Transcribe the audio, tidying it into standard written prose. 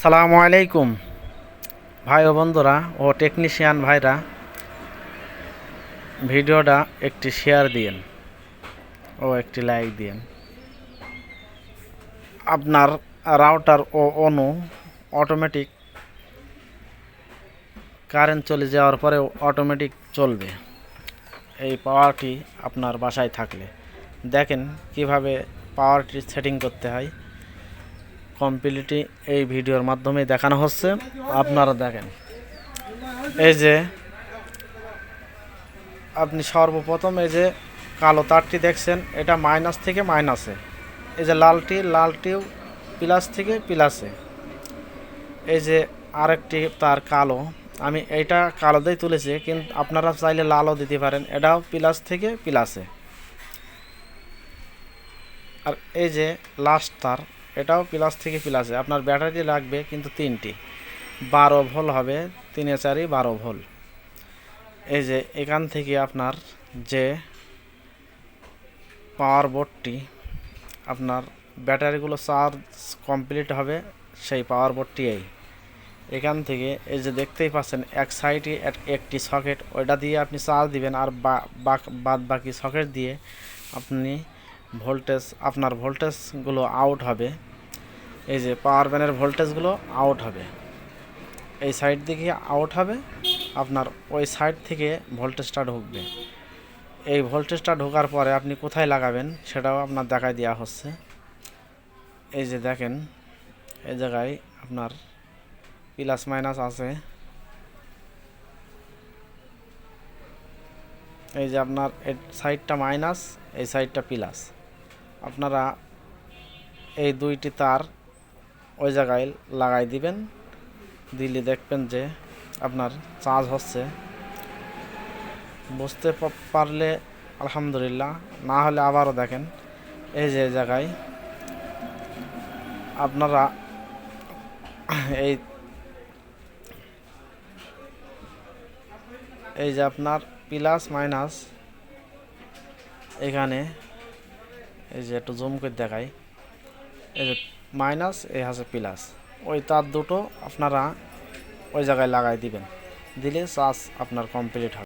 সালামু আলাইকুম ভাই ও বন্ধুরা ও টেকনিশিয়ান ভাইরা, ভিডিওটা একটি শেয়ার দিয়েন ও একটি লাইক দিয়েন। আপনার রাউটার ও অনু অটোমেটিক কারেন্ট চলে যাওয়ার পরেও অটোমেটিক চলবে, এই পাওয়ারটি আপনার বাসায় থাকলে দেখেন কিভাবে পাওয়ারটি সেটিং করতে হয়। কমপ্লিটলি এই ভিডিওর মাধ্যমে দেখানো হচ্ছে, আপনারা দেখেন। এই যে আপনি সর্বপ্রথম এই যে কালো তারটি দেখছেন, এটা মাইনাস থেকে মাইনাসে, এই যে লালটিও প্লাস থেকে প্লাসে। এই যে আরেকটি তার কালো, আমি এইটা কালো দিয়ে তুলেছি, কিন্তু আপনারা চাইলে লালও দিতে পারেন। এটাও প্লাস থেকে প্লাসে। আর এই যে লাস্ট তার, এটাও প্লাস থেকে প্লাসে। আপনার ব্যাটারি লাগবে কিন্তু তিনটি, 12 ভোল্ট হবে, 3 4 12 ভোল্ট। এই যে এখান থেকে আপনার যে পাওয়ার বোর্ডটি আপনার ব্যাটারিগুলো চার্জ কমপ্লিট হবে, সেই পাওয়ার বোর্ডটি এখান থেকে এই যে দেখতেই পাচ্ছেন এক সাইডে একটি সকেট, ওইটা দিয়ে আপনি চার্জ দিবেন। আর বাদ বাকি সকেট দিয়ে আপনি আপনার ভোল্টেজগুলো আউট হবে। এই যে পাওয়ার ব্যানের ভোল্টেজগুলো আউট হবে, এই সাইড থেকে আউট হবে, আপনার ওই সাইড থেকে ভোল্টেজটা ঢুকবে। এই ভোল্টেজটা ঢোকার পরে আপনি কোথায় লাগাবেন সেটাও আপনার দেখায় দেওয়া হচ্ছে। এই যে দেখেন, এই জায়গায় আপনার প্লাস মাইনাস আছে। এই যে আপনার এই সাইডটা মাইনাস, এই সাইডটা প্লাস। আপনারা এই দুইটি তার ওই জায়গায় লাগাই দিবেন, দিলে দেখবেন যে আপনার চার্জ হচ্ছে। বুঝতে পারলে আলহামদুলিল্লাহ, না হলে আবারও দেখেন। এই যে জায়গায় আপনারা এই যে আপনার প্লাস মাইনাস, এখানে এই যে একটু জুম করে দেখাই, এই যে মাইনাস, এই আছে প্লাস, ওই তার দুটো আপনারা ওই জায়গায় লাগাই দিবেন, দিলে চার্জ আপনার কমপ্লিট হবে।